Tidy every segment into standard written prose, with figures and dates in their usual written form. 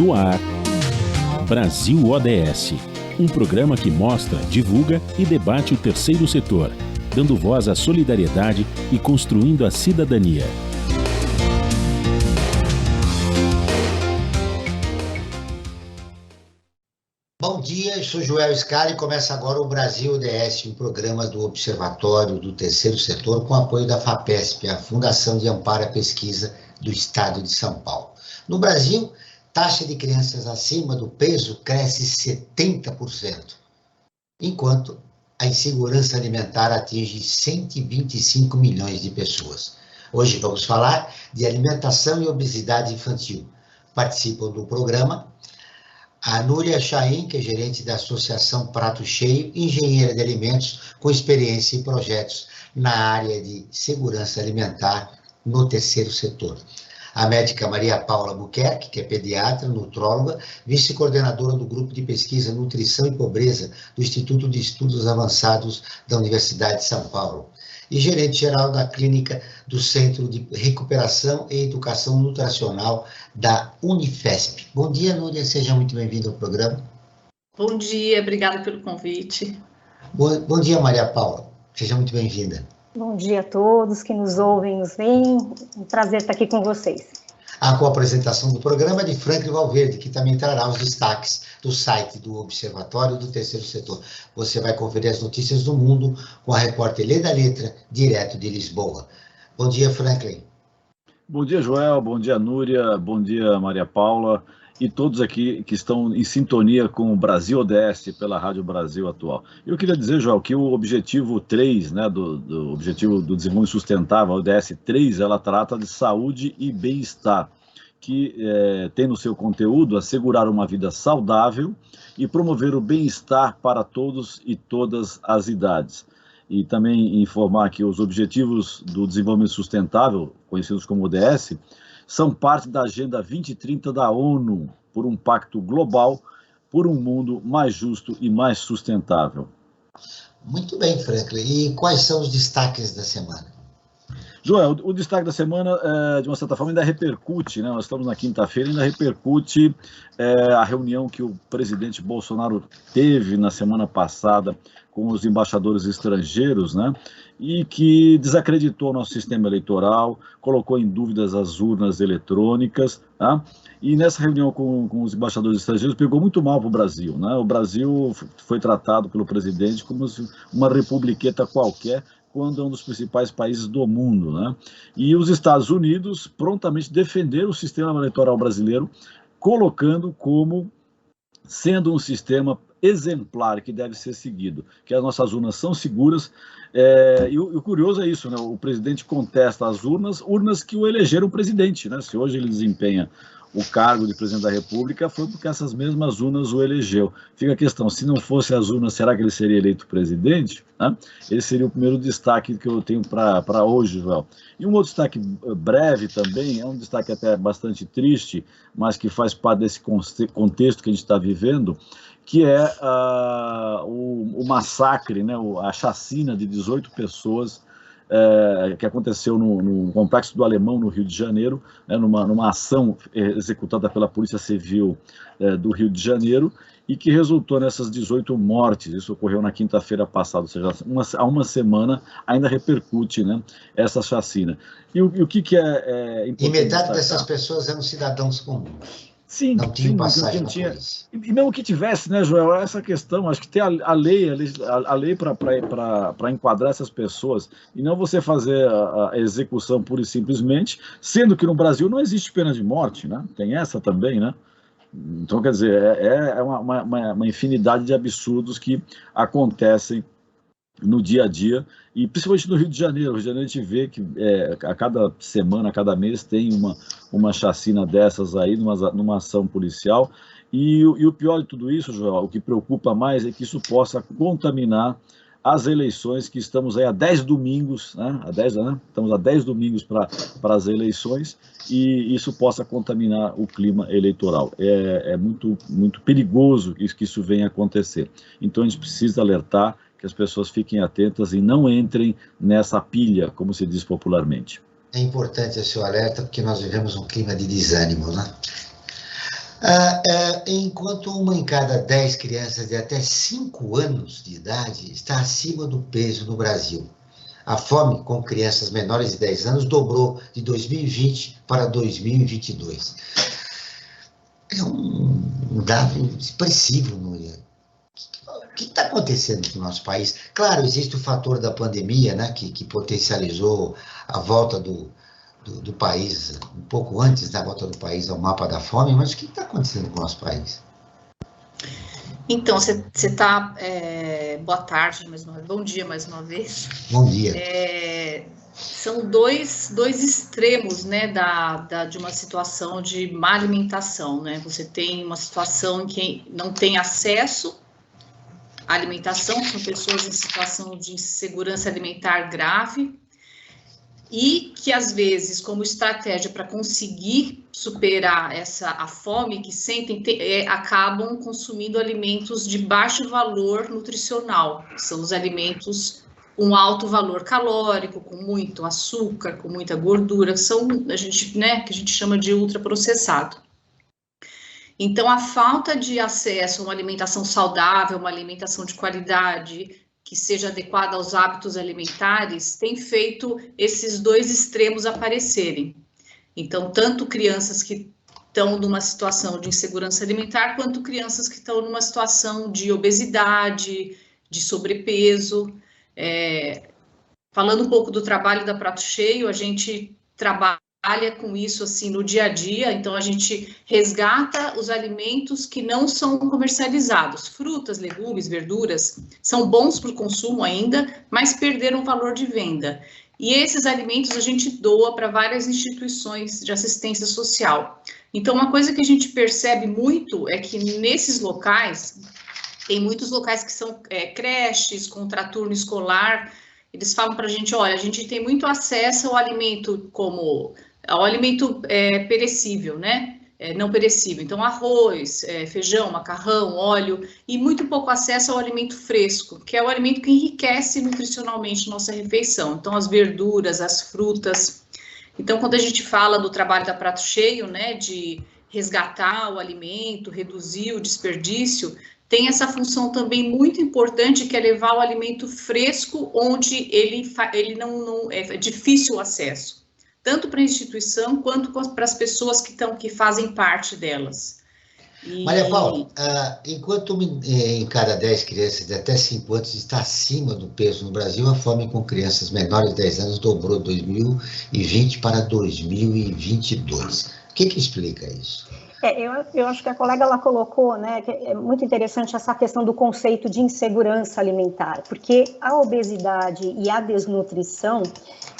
No ar, Brasil ODS, um programa que mostra, divulga e debate o terceiro setor, dando voz à solidariedade e construindo a cidadania. Bom dia, eu sou Joel Scala e começa agora o Brasil ODS, um programa do Observatório do Terceiro Setor com apoio da FAPESP, a Fundação de Amparo à Pesquisa do Estado de São Paulo. No Brasil, taxa de crianças acima do peso cresce 70%, enquanto a insegurança alimentar atinge 125 milhões de pessoas. Hoje vamos falar de alimentação e obesidade infantil. Participam do programa a Núria Chaim, que é gerente da Associação Prato Cheio, engenheira de alimentos com experiência em projetos na área de segurança alimentar no terceiro setor. A médica Maria Paula Buquerque, que é pediatra, nutróloga, vice-coordenadora do Grupo de Pesquisa Nutrição e Pobreza do Instituto de Estudos Avançados da Universidade de São Paulo, e gerente-geral da Clínica do Centro de Recuperação e Educação Nutricional da Unifesp. Bom dia, Núria, seja muito bem-vinda ao programa. Bom dia, obrigada pelo convite. Bom dia, Maria Paula, seja muito bem-vinda. Bom dia a todos que nos ouvem e nos veem, um prazer estar aqui com vocês. A co-apresentação do programa é de Franklin Valverde, que também trará os destaques do site do Observatório do Terceiro Setor. Você vai conferir as notícias do mundo com a repórter Leda Letra, direto de Lisboa. Bom dia, Franklin. Bom dia, Joel. Bom dia, Núria. Bom dia, Maria Paula. E todos aqui que estão em sintonia com o Brasil ODS pela Rádio Brasil Atual. Eu queria dizer, Joel, que o objetivo 3, né, do Objetivo do Desenvolvimento Sustentável, a ODS 3, ela trata de saúde e bem-estar, que tem no seu conteúdo assegurar uma vida saudável e promover o bem-estar para todos e todas as idades. E também informar que os Objetivos do Desenvolvimento Sustentável, conhecidos como ODS, são parte da Agenda 2030 da ONU, por um pacto global, por um mundo mais justo e mais sustentável. Muito bem, Franklin. E quais são os destaques da semana? Joel, o destaque da semana, de uma certa forma, ainda repercute, né? Nós estamos na quinta-feira, ainda repercute a reunião que o presidente Bolsonaro teve na semana passada com os embaixadores estrangeiros, né? E que desacreditou o nosso sistema eleitoral, colocou em dúvidas as urnas eletrônicas, tá? E nessa reunião com os embaixadores estrangeiros pegou muito mal para o Brasil, né? O Brasil foi tratado pelo presidente como uma republiqueta qualquer, quando é um dos principais países do mundo, né? E os Estados Unidos prontamente defenderam o sistema eleitoral brasileiro, colocando como sendo um sistema exemplar que deve ser seguido, que as nossas urnas são seguras, e o curioso é isso, né? O presidente contesta as urnas que o elegeram presidente, né? Se hoje ele desempenha o cargo de presidente da República, foi porque essas mesmas urnas o elegeu. Fica a questão, se não fosse as urnas, será que ele seria eleito presidente? Né? Esse seria o primeiro destaque que eu tenho para hoje, Joel. E um outro destaque breve também, é um destaque até bastante triste, mas que faz parte desse contexto que a gente está vivendo, que é o massacre, né, a chacina de 18 pessoas que aconteceu no Complexo do Alemão, no Rio de Janeiro, né, numa ação executada pela Polícia Civil do Rio de Janeiro, e que resultou nessas 18 mortes. Isso ocorreu na quinta-feira passada, ou seja, há uma semana ainda repercute, né, essa chacina. E o que é importante? E metade dessas pessoas eram cidadãos comuns. Sim, não tinha passagem não tinha. E mesmo que tivesse, né, Joel, essa questão, acho que tem a lei para enquadrar essas pessoas, e não você fazer a execução pura e simplesmente, sendo que no Brasil não existe pena de morte, né? Tem essa também, né? Então, quer dizer, é uma infinidade de absurdos que acontecem no dia a dia, e principalmente no Rio de Janeiro. No Rio de Janeiro a gente vê que a cada semana, a cada mês tem uma chacina dessas aí, numa ação policial, e o pior de tudo isso, Joel, o que preocupa mais é que isso possa contaminar as eleições, que estamos aí há 10 domingos, né? Estamos há 10 domingos para as eleições, e isso possa contaminar o clima eleitoral. É muito, muito perigoso que isso venha a acontecer. Então a gente precisa alertar que as pessoas fiquem atentas e não entrem nessa pilha, como se diz popularmente. É importante esse alerta, porque nós vivemos um clima de desânimo, né? Enquanto uma em cada 10 crianças de até 5 anos de idade está acima do peso no Brasil. A fome com crianças menores de 10 anos dobrou de 2020 para 2022. É um dado expressivo, Núria. O que está acontecendo no nosso país? Claro, existe o fator da pandemia, né, que potencializou a volta do país, um pouco antes da volta do país ao mapa da fome, mas o que está acontecendo com o nosso país? Então, você está... boa tarde, bom dia mais uma vez. Bom dia. São dois extremos, né, de uma situação de má alimentação, né? Você tem uma situação em que não tem acesso à alimentação, são pessoas em situação de insegurança alimentar grave, e que, às vezes, como estratégia para conseguir superar a fome que sentem, acabam consumindo alimentos de baixo valor nutricional. São os alimentos com alto valor calórico, com muito açúcar, com muita gordura, que a gente chama de ultraprocessado. Então, a falta de acesso a uma alimentação saudável, uma alimentação de qualidade, que seja adequada aos hábitos alimentares, tem feito esses dois extremos aparecerem. Então, tanto crianças que estão numa situação de insegurança alimentar, quanto crianças que estão numa situação de obesidade, de sobrepeso. Falando um pouco do trabalho da Prato Cheio, a gente trabalha com isso assim no dia a dia, então a gente resgata os alimentos que não são comercializados. Frutas, legumes, verduras são bons para o consumo ainda, mas perderam valor de venda. E esses alimentos a gente doa para várias instituições de assistência social. Então, uma coisa que a gente percebe muito é que nesses locais, tem muitos locais que são creches, contraturno escolar. Eles falam para a gente, olha, a gente tem muito acesso ao alimento ao alimento perecível, né? Não perecível. Então, arroz, feijão, macarrão, óleo, e muito pouco acesso ao alimento fresco, que é o alimento que enriquece nutricionalmente nossa refeição. Então, as verduras, as frutas. Então, quando a gente fala do trabalho da Prato Cheio, né, de resgatar o alimento, reduzir o desperdício, tem essa função também muito importante, que é levar o alimento fresco onde ele não é difícil o acesso, tanto para a instituição quanto para as pessoas que fazem parte delas. Maria Paula, enquanto em cada 10 crianças de até 5 anos está acima do peso no Brasil, a fome com crianças menores de 10 anos dobrou de 2020 para 2022. O que explica isso? Eu acho que a colega ela colocou, né, que é muito interessante essa questão do conceito de insegurança alimentar, porque a obesidade e a desnutrição,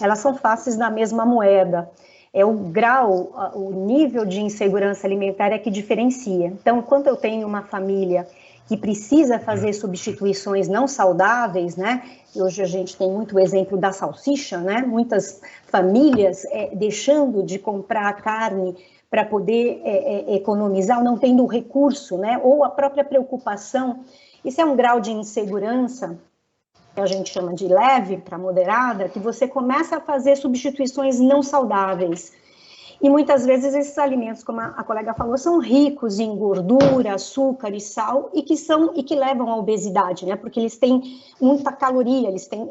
elas são faces da mesma moeda. É o grau, o nível de insegurança alimentar é que diferencia. Então, quando eu tenho uma família que precisa fazer substituições não saudáveis, né, e hoje a gente tem muito o exemplo da salsicha, né, muitas famílias deixando de comprar carne para poder economizar, não tendo o recurso, né, ou a própria preocupação. Isso é um grau de insegurança que a gente chama de leve para moderada, que você começa a fazer substituições não saudáveis. E muitas vezes esses alimentos, como a colega falou, são ricos em gordura, açúcar e sal, e que levam à obesidade, né? Porque eles têm muita caloria, eles têm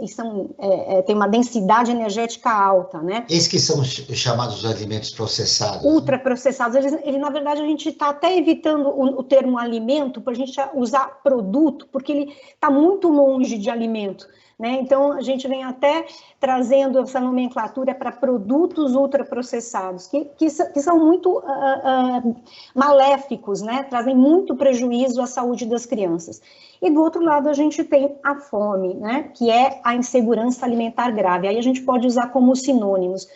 uma densidade energética alta, né? Esses que são chamados alimentos processados. Ultraprocessados. Na verdade, a gente está até evitando o termo alimento, para a gente usar produto, porque ele está muito longe de alimento, né? Então, a gente vem até trazendo essa nomenclatura para produtos ultraprocessados, que são muito maléficos, né? Trazem muito prejuízo à saúde das crianças. E do outro lado, a gente tem a fome, né? Que é a insegurança alimentar grave. Aí a gente pode usar como sinônimos.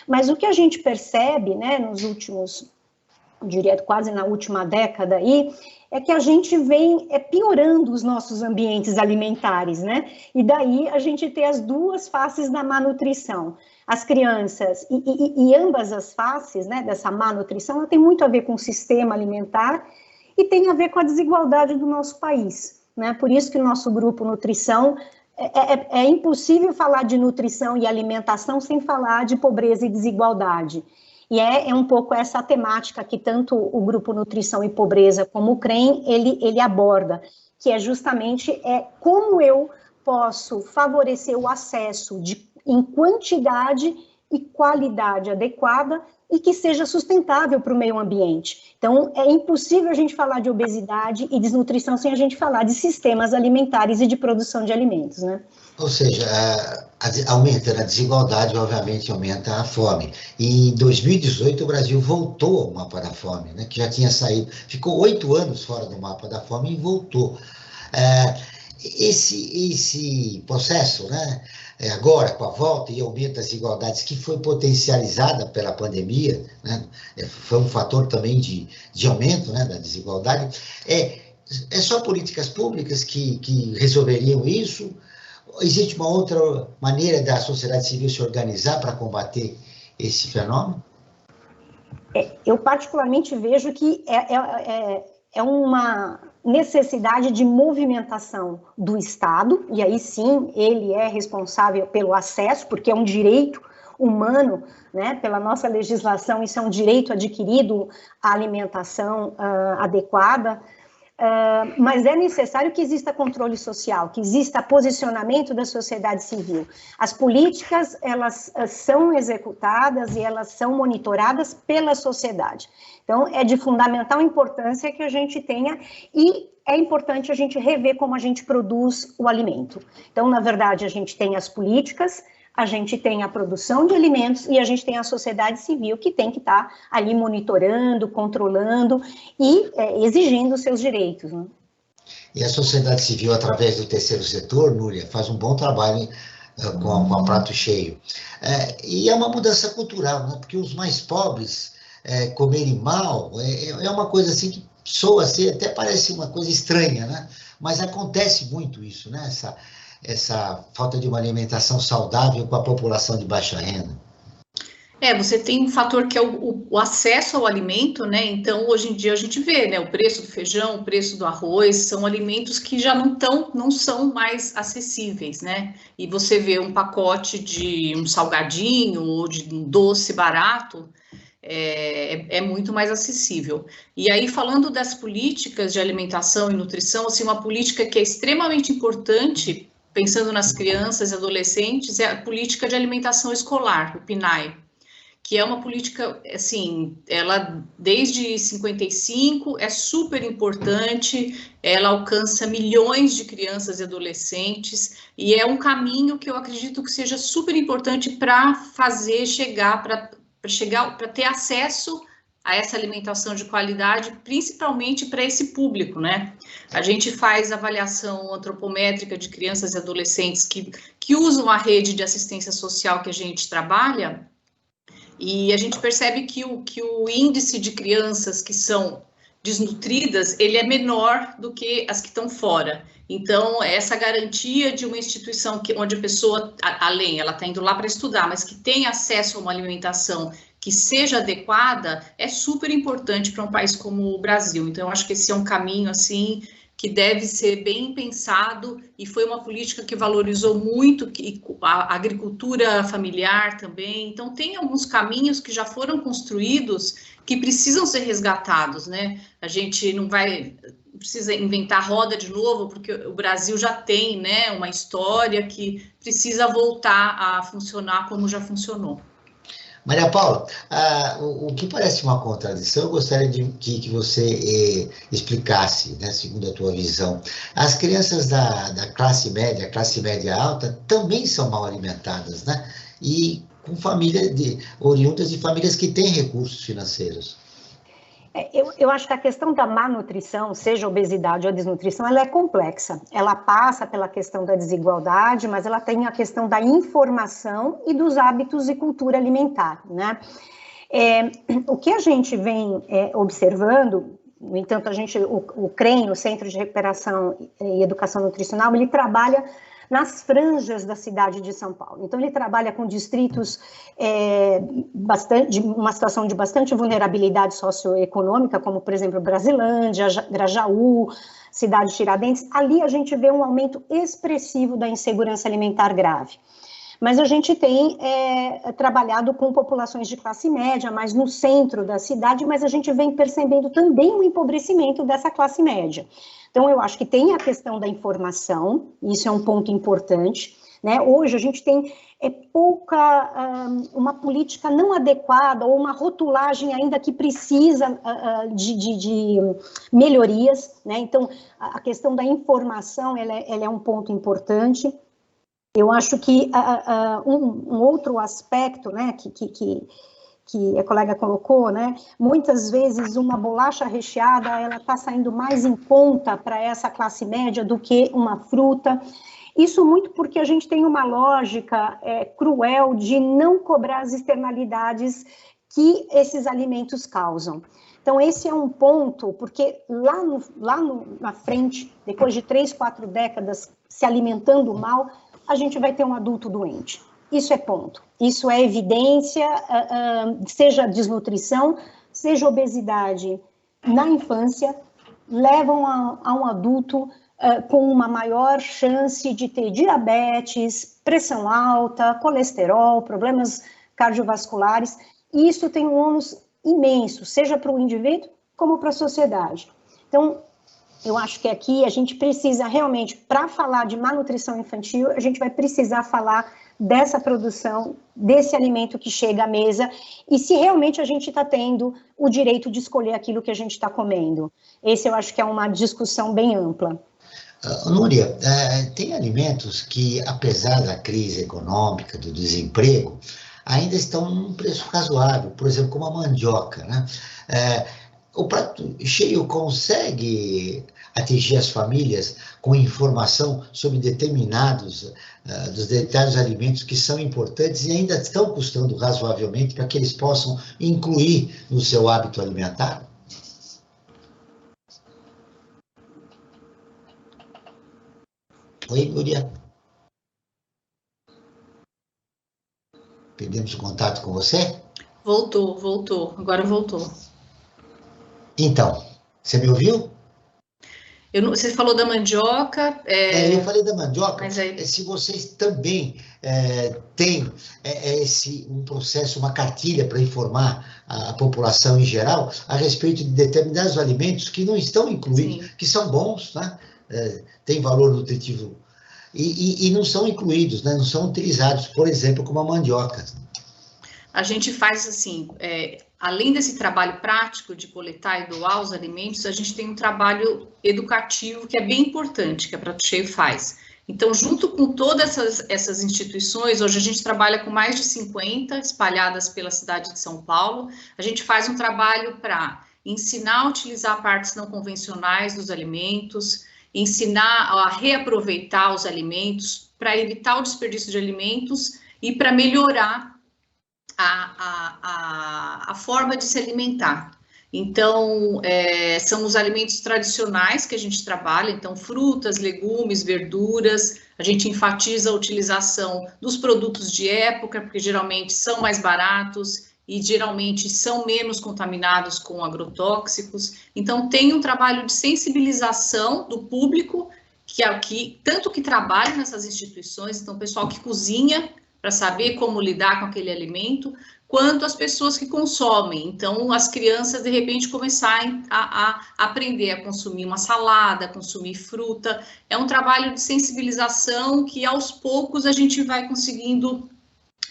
Mas o que a gente percebe, né, nos últimos, eu diria quase na última década aí, é que a gente vem piorando os nossos ambientes alimentares, né? E daí a gente tem as duas faces da má nutrição. As crianças, e ambas as faces, né, dessa má nutrição, ela tem muito a ver com o sistema alimentar e tem a ver com a desigualdade do nosso país, né? Por isso que o nosso grupo Nutrição, é impossível falar de nutrição e alimentação sem falar de pobreza e desigualdade. E é um pouco essa temática que tanto o Grupo Nutrição e Pobreza como o CREM, ele aborda, que é justamente como eu posso favorecer o acesso em quantidade e qualidade adequada e que seja sustentável para o meio ambiente. Então, é impossível a gente falar de obesidade e desnutrição sem a gente falar de sistemas alimentares e de produção de alimentos, né? Ou seja, aumentando a desigualdade, obviamente aumenta a fome. E em 2018 o Brasil voltou ao mapa da fome, né, que já tinha saído, ficou 8 anos fora do mapa da fome e voltou. Esse processo, né, agora com a volta e aumento das desigualdades, que foi potencializada pela pandemia, né, foi um fator também de aumento, né, da desigualdade, é só políticas públicas que resolveriam isso? Existe uma outra maneira da sociedade civil se organizar para combater esse fenômeno? Eu particularmente vejo que é uma necessidade de movimentação do Estado, e aí sim ele é responsável pelo acesso, porque é um direito humano, né, pela nossa legislação, isso é um direito adquirido, a alimentação adequada, mas é necessário que exista controle social, que exista posicionamento da sociedade civil. As políticas, elas são executadas e elas são monitoradas pela sociedade. Então, é de fundamental importância que a gente tenha, e é importante a gente rever como a gente produz o alimento. Então, na verdade, a gente tem as políticas, a gente tem a produção de alimentos e a gente tem a sociedade civil que tem que estar ali monitorando, controlando e exigindo os seus direitos, né? E a sociedade civil, através do terceiro setor, Núria, faz um bom trabalho com a Prato Cheio. E é uma mudança cultural, né? Porque os mais pobres comerem mal é uma coisa assim que soa assim, até parece uma coisa estranha, né? Mas acontece muito isso, né? Essa falta de uma alimentação saudável com a população de baixa renda. Você tem um fator que é o acesso ao alimento, né? Então, hoje em dia a gente vê, né? O preço do feijão, o preço do arroz, são alimentos que já não são mais acessíveis, né? E você vê um pacote de um salgadinho ou de um doce barato, é muito mais acessível. E aí, falando das políticas de alimentação e nutrição, assim, uma política que é extremamente importante, pensando nas crianças e adolescentes, é a política de alimentação escolar, o PNAE, que é uma política, assim, ela desde 55 é super importante, ela alcança milhões de crianças e adolescentes, e é um caminho que eu acredito que seja super importante para fazer chegar, para ter acesso a essa alimentação de qualidade, principalmente para esse público, né? A gente faz avaliação antropométrica de crianças e adolescentes que usam a rede de assistência social que a gente trabalha, e a gente percebe que o índice de crianças que são desnutridas, ele é menor do que as que estão fora. Então, essa garantia de uma instituição onde a pessoa, além, ela está indo lá para estudar, mas que tem acesso a uma alimentação que seja adequada, é super importante para um país como o Brasil. Então, eu acho que esse é um caminho, assim, que deve ser bem pensado, e foi uma política que valorizou muito a agricultura familiar também. Então, tem alguns caminhos que já foram construídos que precisam ser resgatados, né? A gente não precisa inventar a roda de novo, porque o Brasil já tem, né, uma história que precisa voltar a funcionar como já funcionou. Maria Paula, o que parece uma contradição, eu gostaria que você explicasse, né, segundo a tua visão. As crianças da classe média alta, também são mal alimentadas, né? E com oriundas de famílias que têm recursos financeiros. Eu acho que a questão da má nutrição, seja obesidade ou desnutrição, ela é complexa. Ela passa pela questão da desigualdade, mas ela tem a questão da informação e dos hábitos e cultura alimentar, né? O que a gente vem observando, no entanto, o CREM, o Centro de Recuperação e Educação Nutricional, ele trabalha nas franjas da cidade de São Paulo. Então, ele trabalha com distritos de uma situação de bastante vulnerabilidade socioeconômica, como, por exemplo, Brasilândia, Grajaú, cidade de Tiradentes. Ali a gente vê um aumento expressivo da insegurança alimentar grave. Mas a gente tem trabalhado com populações de classe média, mais no centro da cidade, mas a gente vem percebendo também o empobrecimento dessa classe média. Então, eu acho que tem a questão da informação, isso é um ponto importante, né? Hoje a gente tem uma política não adequada ou uma rotulagem ainda que precisa de melhorias, né? Então, a questão da informação, ela é um ponto importante. Eu acho que um outro aspecto, né, que a colega colocou, né, muitas vezes uma bolacha recheada, ela está saindo mais em conta para essa classe média do que uma fruta. Isso muito porque a gente tem uma lógica cruel de não cobrar as externalidades que esses alimentos causam. Então, esse é um ponto, porque na frente, depois de 3, 4 décadas se alimentando mal, a gente vai ter um adulto doente. Isso é ponto. Isso é evidência, seja desnutrição, seja obesidade na infância, levam a um adulto com uma maior chance de ter diabetes, pressão alta, colesterol, problemas cardiovasculares. E isso tem um ônus imenso, seja para o indivíduo como para a sociedade. Então, eu acho que aqui a gente precisa realmente, para falar de malnutrição infantil, a gente vai precisar falar dessa produção, desse alimento que chega à mesa, e se realmente a gente está tendo o direito de escolher aquilo que a gente está comendo. Esse eu acho que é uma discussão bem ampla. Núria, tem alimentos que, apesar da crise econômica, do desemprego, ainda estão num preço razoável, por exemplo, como a mandioca, né? O prato cheio consegue atingir as famílias com informação sobre determinados alimentos que são importantes e ainda estão custando razoavelmente para que eles possam incluir no seu hábito alimentar? Oi, Núria. Perdemos o contato com você? Voltou. Agora voltou. Então, você me ouviu? Você falou da mandioca. Eu falei da mandioca, mas aí... se vocês também têm um processo, uma cartilha para informar a população em geral a respeito de determinados alimentos que não estão incluídos, sim, que são bons, né? Têm valor nutritivo, e não são incluídos, né? Não são utilizados, por exemplo, como a mandioca. A gente faz assim, além desse trabalho prático de coletar e doar os alimentos, a gente tem um trabalho educativo que é bem importante, que a Prato Cheio faz. Então, junto com todas essas instituições, hoje a gente trabalha com mais de 50 espalhadas pela cidade de São Paulo. A gente faz um trabalho para ensinar a utilizar partes não convencionais dos alimentos, ensinar a reaproveitar os alimentos, para evitar o desperdício de alimentos e para melhorar a forma de se alimentar. Então, são os alimentos tradicionais que a gente trabalha, então frutas, legumes, verduras, a gente enfatiza a utilização dos produtos de época, porque geralmente são mais baratos e geralmente são menos contaminados com agrotóxicos. Então, tem um trabalho de sensibilização do público, tanto que trabalha nessas instituições, então o pessoal que cozinha, para saber como lidar com aquele alimento, quanto as pessoas que consomem. Então, as crianças, de repente, começarem a aprender a consumir uma salada, a consumir fruta. É um trabalho de sensibilização que, aos poucos, a gente vai conseguindo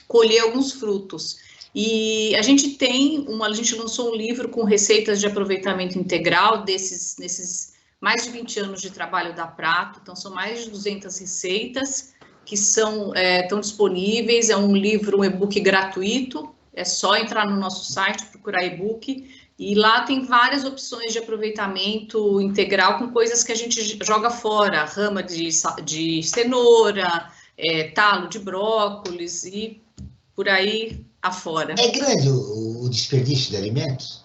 colher alguns frutos. E a gente lançou um livro com receitas de aproveitamento integral nesses mais de 20 anos de trabalho da Prato. Então, são mais de 200 receitas que estão disponíveis. É um livro, um e-book gratuito, é só entrar no nosso site, procurar e-book, e lá tem várias opções de aproveitamento integral com coisas que a gente joga fora, rama de cenoura, talo de brócolis e por aí afora. É grande o desperdício de alimentos?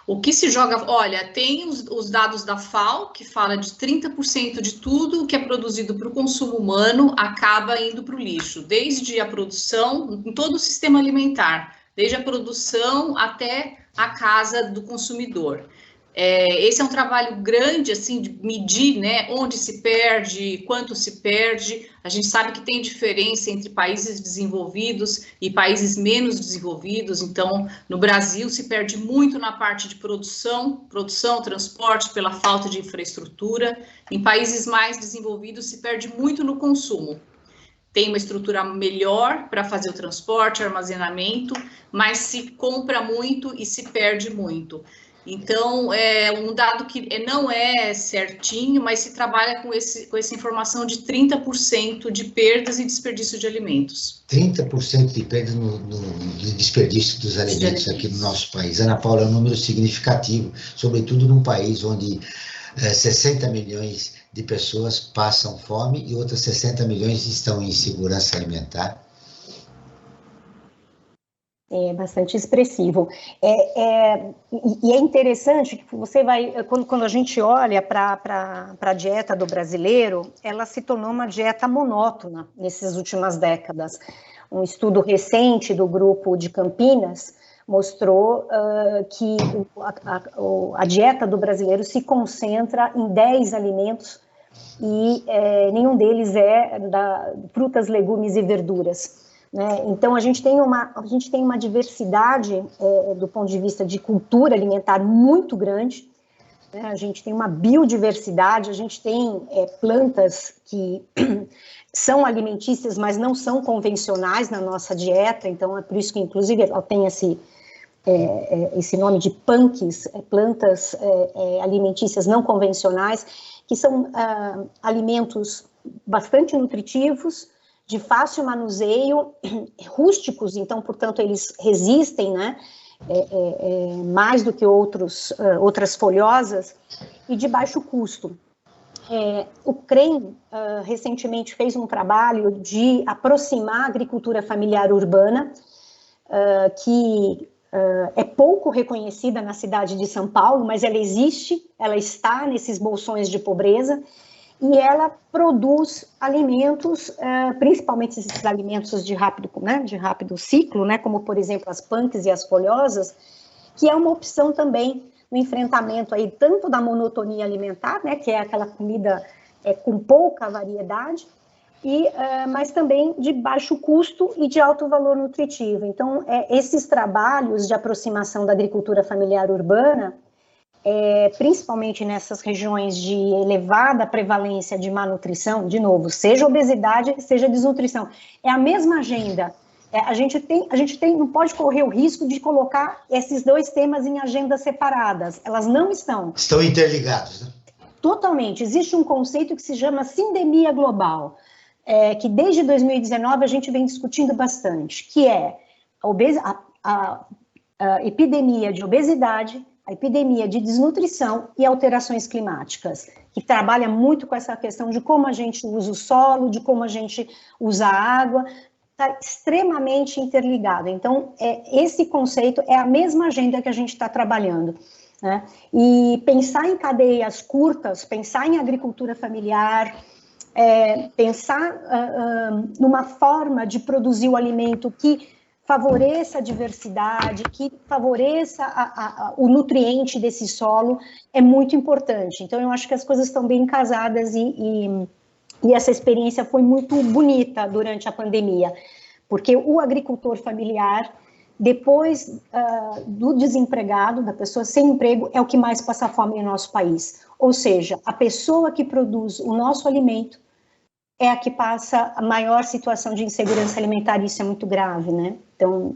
O que se joga... Olha, tem os dados da FAO, que fala de 30% de tudo que é produzido para o consumo humano acaba indo para o lixo, desde a produção, em todo o sistema alimentar, desde a produção até a casa do consumidor. Esse é um trabalho grande, assim, de medir, né, onde se perde, quanto se perde. A gente sabe que tem diferença entre países desenvolvidos e países menos desenvolvidos. Então, no Brasil se perde muito na parte de produção, transporte, pela falta de infraestrutura. Em países mais desenvolvidos se perde muito no consumo. Tem uma estrutura melhor para fazer o transporte, armazenamento, mas se compra muito e se perde muito. Então, é um dado que não é certinho, mas se trabalha com essa informação de 30% de perdas e desperdício de alimentos. 30% de perdas no desperdício dos alimentos aqui no nosso país. Ana Paula, é um número significativo, sobretudo num país onde 60 milhões de pessoas passam fome e outras 60 milhões estão em insegurança alimentar. É bastante expressivo. E é interessante que você vai, quando a gente olha para a dieta do brasileiro, ela se tornou uma dieta monótona nessas últimas décadas. Um estudo recente do grupo de Campinas mostrou que a dieta do brasileiro se concentra em 10 alimentos e nenhum deles é frutas, legumes e verduras. Né? Então, a gente tem uma diversidade do ponto de vista de cultura alimentar muito grande, né? A gente tem uma biodiversidade, a gente tem plantas que são alimentícias, mas não são convencionais na nossa dieta, então é por isso que, inclusive, ela tem esse nome de punks, plantas alimentícias não convencionais, que são alimentos bastante nutritivos, de fácil manuseio, rústicos, então, portanto, eles resistem, né, mais do que outras folhosas, e de baixo custo. O CREM recentemente fez um trabalho de aproximar a agricultura familiar urbana, que é pouco reconhecida na cidade de São Paulo, mas ela existe, ela está nesses bolsões de pobreza, e ela produz alimentos, principalmente esses alimentos de rápido ciclo, né, como, por exemplo, as punks e as folhosas, que é uma opção também no enfrentamento aí tanto da monotonia alimentar, né, que é aquela comida com pouca variedade, mas também de baixo custo e de alto valor nutritivo. Então, esses trabalhos de aproximação da agricultura familiar urbana, principalmente nessas regiões de elevada prevalência de malnutrição, de novo, seja obesidade, seja desnutrição, é a mesma agenda. A gente não pode correr o risco de colocar esses dois temas em agendas separadas, elas não estão. Estão interligados, né? Totalmente. Existe um conceito que se chama sindemia global, que desde 2019 a gente vem discutindo bastante, que é a epidemia de obesidade, a epidemia de desnutrição e alterações climáticas, que trabalha muito com essa questão de como a gente usa o solo, de como a gente usa a água, está extremamente interligado. Então, esse conceito é a mesma agenda que a gente está trabalhando, né? E pensar em cadeias curtas, pensar em agricultura familiar, pensar numa forma de produzir o alimento que favoreça a diversidade, que favoreça o nutriente desse solo, é muito importante. Então, eu acho que as coisas estão bem casadas e essa experiência foi muito bonita durante a pandemia, porque o agricultor familiar, depois do desempregado, da pessoa sem emprego, é o que mais passa fome no nosso país. Ou seja, a pessoa que produz o nosso alimento é a que passa a maior situação de insegurança alimentar, e isso é muito grave, né? Então...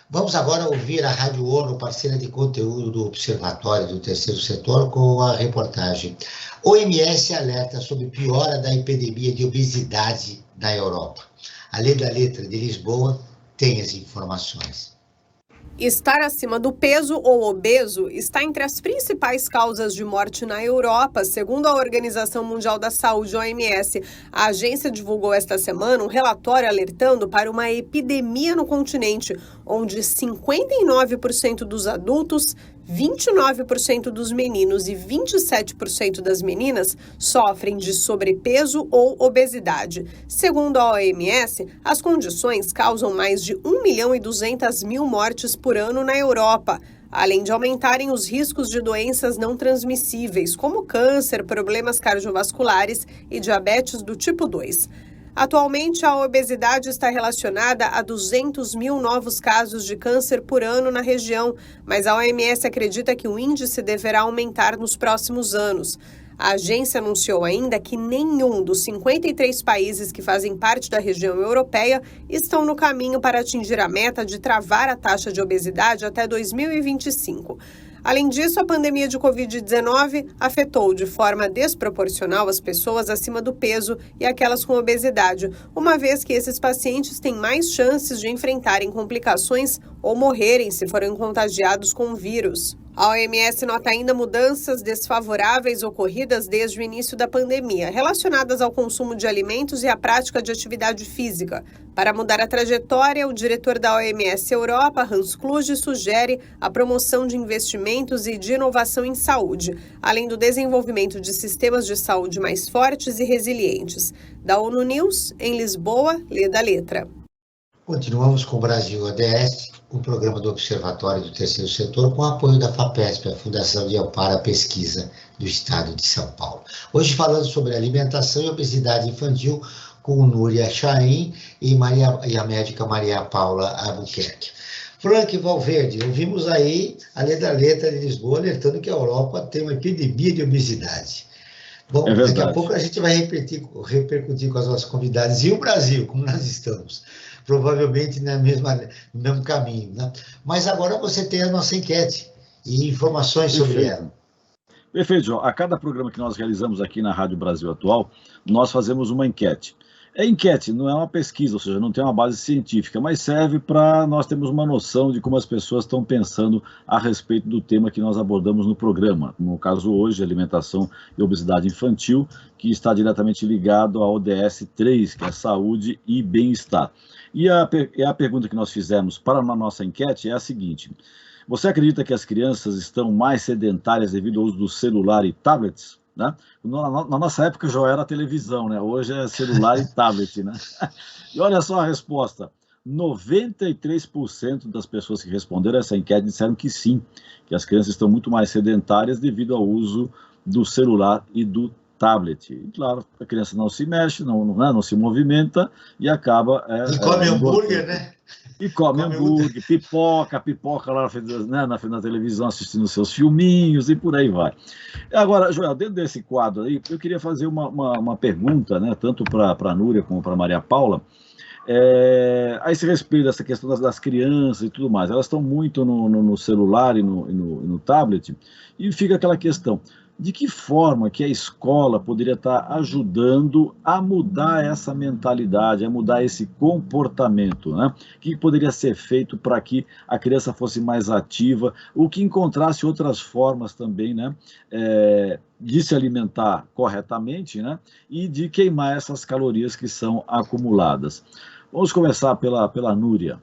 Vamos agora ouvir a Rádio ONU, parceira de conteúdo do Observatório do Terceiro Setor, com a reportagem. OMS alerta sobre piora da epidemia de obesidade na Europa. A Lê da Letra de Lisboa tem as informações. Estar acima do peso ou obeso está entre as principais causas de morte na Europa, segundo a Organização Mundial da Saúde, OMS. A agência divulgou esta semana um relatório alertando para uma epidemia no continente, onde 59% dos adultos, 29% dos meninos e 27% das meninas sofrem de sobrepeso ou obesidade. Segundo a OMS, as condições causam mais de 1.200.000 mortes por ano na Europa. além de aumentarem os riscos de doenças não transmissíveis, como câncer, problemas cardiovasculares e diabetes do tipo 2. Atualmente, a obesidade está relacionada a 200 mil novos casos de câncer por ano na região, mas a OMS acredita que o índice deverá aumentar nos próximos anos. A agência anunciou ainda que nenhum dos 53 países que fazem parte da região europeia estão no caminho para atingir a meta de travar a taxa de obesidade até 2025. Além disso, a pandemia de Covid-19 afetou de forma desproporcional as pessoas acima do peso e aquelas com obesidade, uma vez que esses pacientes têm mais chances de enfrentarem complicações ou morrerem se forem contagiados com o vírus. A OMS nota ainda mudanças desfavoráveis ocorridas desde o início da pandemia, relacionadas ao consumo de alimentos e à prática de atividade física. Para mudar a trajetória, o diretor da OMS Europa, Hans Kluge, sugere a promoção de investimentos e de inovação em saúde, além do desenvolvimento de sistemas de saúde mais fortes e resilientes. Da ONU News, em Lisboa, lê da letra. Continuamos com o Brasil ODS, o programa do Observatório do Terceiro Setor, com o apoio da FAPESP, a Fundação de Amparo à Pesquisa do Estado de São Paulo. Hoje falando sobre alimentação e obesidade infantil, com Núria Chaim e a médica Maria Paula Albuquerque. Frank Valverde, ouvimos aí a lei da letra de Lisboa alertando que a Europa tem uma epidemia de obesidade. Bom, daqui a pouco a gente vai repercutir com as nossas convidadas. E o Brasil, como nós estamos? Provavelmente no mesmo caminho, né? Mas agora você tem a nossa enquete e informações sobre ela. Perfeito, João. A cada programa que nós realizamos aqui na Rádio Brasil Atual, nós fazemos uma enquete. Enquete não é uma pesquisa, ou seja, não tem uma base científica, mas serve para nós termos uma noção de como as pessoas estão pensando a respeito do tema que nós abordamos no programa. No caso hoje, alimentação e obesidade infantil, que está diretamente ligado ao ODS 3, que é saúde e bem-estar. E a pergunta que nós fizemos para a nossa enquete é a seguinte: você acredita que as crianças estão mais sedentárias devido ao uso do celular e tablets? Né? Na nossa época já era televisão, né? Hoje é celular e tablet, né? E olha só a resposta: 93% das pessoas que responderam essa enquete disseram que sim, que as crianças estão muito mais sedentárias devido ao uso do celular e do tablet. E claro, a criança não se mexe, não se movimenta e acaba... E come hambúrguer, né? E come hambúrguer, pipoca lá na frente da televisão assistindo seus filminhos e por aí vai. Agora, Joel, dentro desse quadro aí, eu queria fazer uma pergunta, né, tanto para a Núria como para a Maria Paula, a esse respeito dessa questão das crianças e tudo mais. Elas estão muito no celular e no tablet, e fica aquela questão: de que forma que a escola poderia estar ajudando a mudar essa mentalidade, a mudar esse comportamento, né? O que poderia ser feito para que a criança fosse mais ativa, ou que encontrasse outras formas também, né, de se alimentar corretamente, né, e de queimar essas calorias que são acumuladas. Vamos começar pela Núria.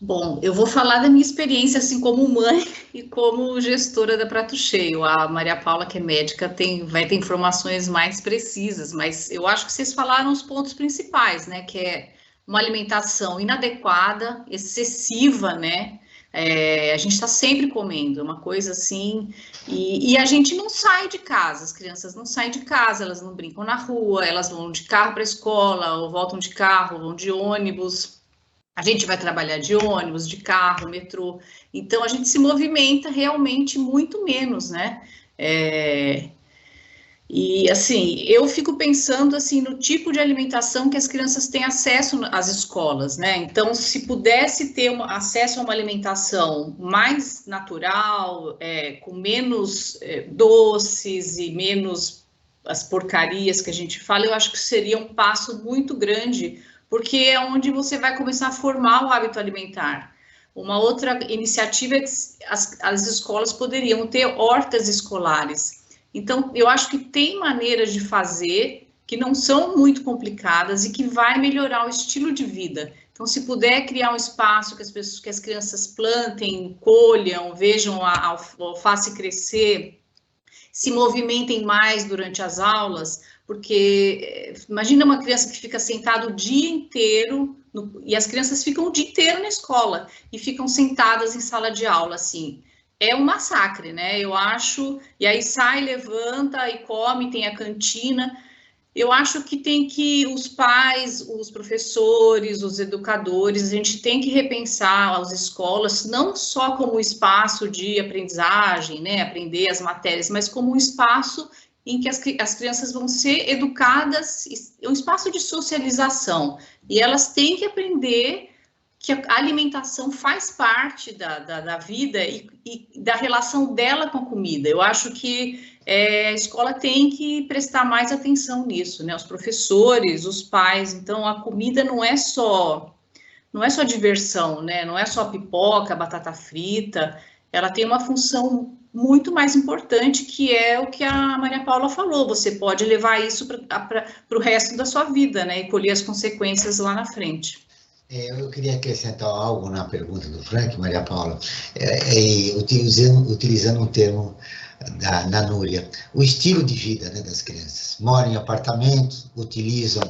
Bom, eu vou falar da minha experiência, assim, como mãe e como gestora da Prato Cheio. A Maria Paula, que é médica, vai ter informações mais precisas, mas eu acho que vocês falaram os pontos principais, né? Que é uma alimentação inadequada, excessiva, né? A gente está sempre comendo, é uma coisa assim, e a gente não sai de casa, as crianças não saem de casa, elas não brincam na rua, elas vão de carro para a escola, ou voltam de carro, vão de ônibus. A gente vai trabalhar de ônibus, de carro, metrô, então a gente se movimenta realmente muito menos, né? E assim, eu fico pensando assim no tipo de alimentação que as crianças têm acesso às escolas, né? Então, se pudesse ter acesso a uma alimentação mais natural, com menos doces e menos as porcarias que a gente fala, eu acho que seria um passo muito grande, porque é onde você vai começar a formar o hábito alimentar. Uma outra iniciativa é que as escolas poderiam ter hortas escolares. Então, eu acho que tem maneiras de fazer que não são muito complicadas e que vai melhorar o estilo de vida. Então, se puder criar um espaço que as crianças plantem, colham, vejam a alface crescer, se movimentem mais durante as aulas, porque imagina uma criança que fica sentada o dia inteiro e as crianças ficam o dia inteiro na escola e ficam sentadas em sala de aula, assim. É um massacre, né? Eu acho, e aí sai, levanta e come, tem a cantina. Eu acho que tem que os pais, os professores, os educadores, a gente tem que repensar as escolas, não só como espaço de aprendizagem, né, aprender as matérias, mas como um espaço em que as crianças vão ser educadas, um espaço de socialização, e elas têm que aprender que a alimentação faz parte da vida e da relação dela com a comida. Eu acho que a escola tem que prestar mais atenção nisso, né? Os professores, os pais. Então, a comida não é só diversão, né? Não é só pipoca, batata frita. Ela tem uma função muito mais importante, que é o que a Maria Paula falou. Você pode levar isso para o resto da sua vida, né? E colher as consequências lá na frente. Eu queria acrescentar algo na pergunta do Frank, Maria Paula, utilizando um termo da Núria, o estilo de vida, né, das crianças. Moram em apartamentos, utilizam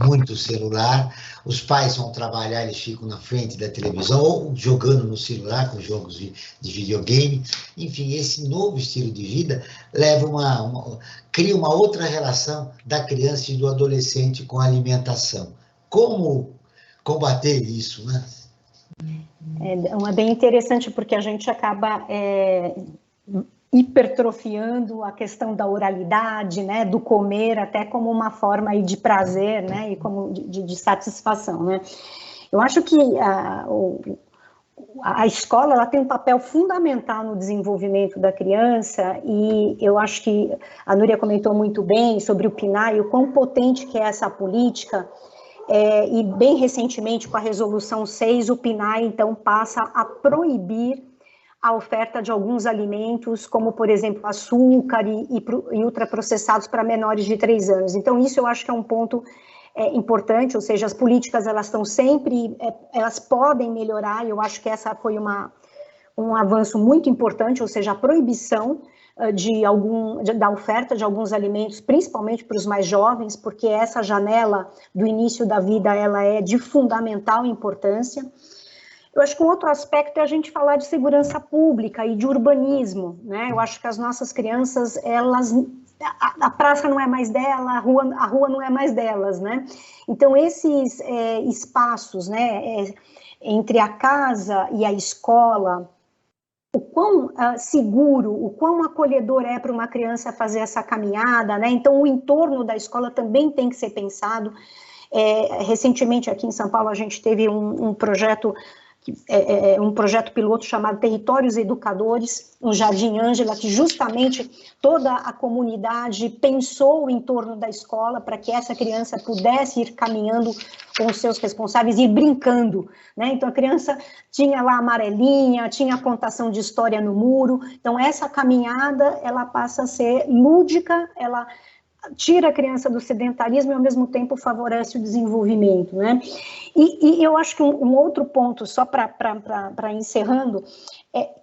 muito o celular, os pais vão trabalhar, eles ficam na frente da televisão ou jogando no celular com jogos de videogame. Enfim, esse novo estilo de vida cria uma outra relação da criança e do adolescente com a alimentação. Como combater isso, né? É bem interessante, porque a gente acaba hipertrofiando a questão da oralidade, né, do comer, até como uma forma aí de prazer, né, e como de satisfação, né. Eu acho que a escola, ela tem um papel fundamental no desenvolvimento da criança, e eu acho que a Núria comentou muito bem sobre o PNAE, o quão potente que é essa política. E bem recentemente, com a resolução 6, o PNAE, então, passa a proibir a oferta de alguns alimentos, como, por exemplo, açúcar e ultraprocessados para menores de 3 anos. Então, isso eu acho que é um ponto importante, ou seja, as políticas, elas estão sempre, elas podem melhorar, e eu acho que essa foi um avanço muito importante, ou seja, a proibição da oferta de alguns alimentos, principalmente para os mais jovens, porque essa janela do início da vida, ela é de fundamental importância. Eu acho que um outro aspecto é a gente falar de segurança pública e de urbanismo, né? Eu acho que as nossas crianças, a praça não é mais dela, a rua não é mais delas, né? Então, esses espaços, né, entre a casa e a escola, o quão seguro, o quão acolhedor é para uma criança fazer essa caminhada, né? Então, o entorno da escola também tem que ser pensado. Recentemente, aqui em São Paulo, a gente teve um projeto piloto chamado Territórios Educadores, no Jardim Ângela, que justamente toda a comunidade pensou em torno da escola para que essa criança pudesse ir caminhando com os seus responsáveis e ir brincando, né? Então, a criança tinha lá a amarelinha, tinha a contação de história no muro. Então, essa caminhada, ela passa a ser lúdica, ela tira a criança do sedentarismo e, ao mesmo tempo, favorece o desenvolvimento, né? E eu acho que um outro ponto, só para encerrando,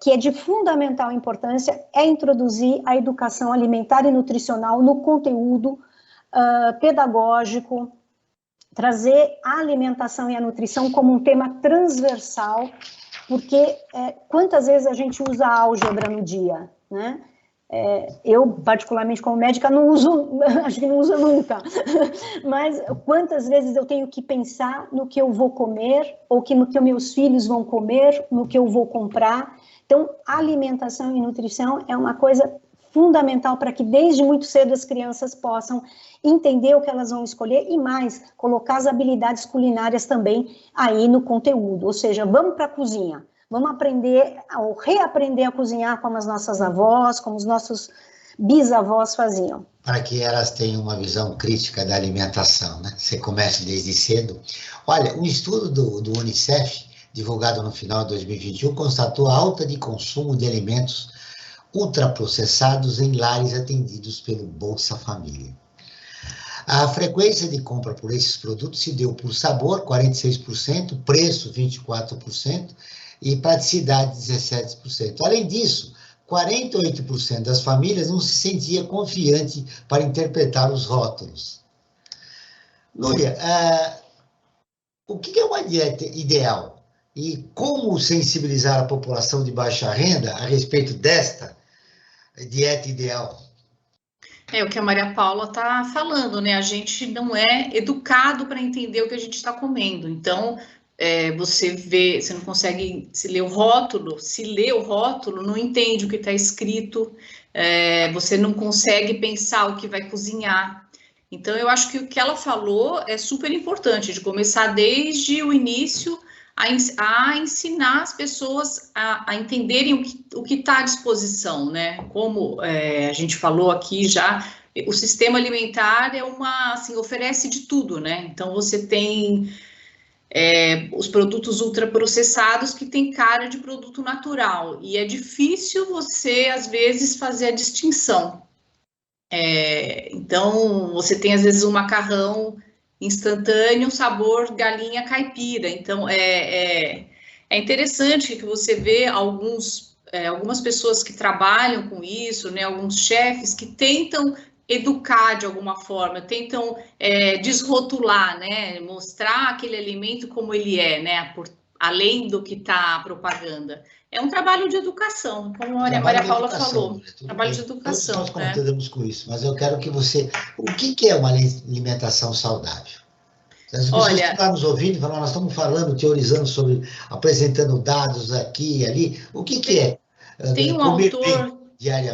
que é de fundamental importância, é introduzir a educação alimentar e nutricional no conteúdo pedagógico, trazer a alimentação e a nutrição como um tema transversal, porque quantas vezes a gente usa álgebra no dia, né? Eu, particularmente como médica, não uso, acho que não uso nunca, mas quantas vezes eu tenho que pensar no que eu vou comer, ou no que meus filhos vão comer, no que eu vou comprar. Então, alimentação e nutrição é uma coisa fundamental para que desde muito cedo as crianças possam entender o que elas vão escolher e mais, colocar as habilidades culinárias também aí no conteúdo, ou seja, vamos para a cozinha. Vamos aprender ou reaprender a cozinhar como as nossas avós, como os nossos bisavós faziam. Para que elas tenham uma visão crítica da alimentação, né? Você começa desde cedo. Olha, um estudo do Unicef, divulgado no final de 2021, constatou a alta de consumo de alimentos ultraprocessados em lares atendidos pelo Bolsa Família. A frequência de compra por esses produtos se deu por sabor, 46%, preço, 24%, e praticidade, 17%. Além disso, 48% das famílias não se sentia confiante para interpretar os rótulos. Núria, o que é uma dieta ideal? E como sensibilizar a população de baixa renda a respeito desta dieta ideal? É o que a Maria Paula está falando, né? A gente não é educado para entender o que a gente está comendo. Então, você não consegue se ler o rótulo, não entende o que está escrito, você não consegue pensar o que vai cozinhar. Então, eu acho que o que ela falou é super importante, de começar desde o início a ensinar as pessoas a entenderem o que está à disposição, né? Como a gente falou aqui já, o sistema alimentar oferece de tudo, né? Então, você tem os produtos ultraprocessados que tem cara de produto natural, e é difícil você, às vezes, fazer a distinção. Então, você tem, às vezes, um macarrão instantâneo, sabor galinha caipira. Então, é interessante que você vê algumas pessoas que trabalham com isso, né, alguns chefes que tentam educar de alguma forma, tentam desrotular, né, mostrar aquele alimento como ele é, né, além do que está a propaganda. É um trabalho de educação, como a Maria Paula falou. Trabalho de educação. Todos nós concordamos com isso, mas eu quero que você... O que é uma alimentação saudável? As pessoas que estão nos ouvindo, nós estamos falando, teorizando sobre, apresentando dados aqui e ali. O que é? Tem um autor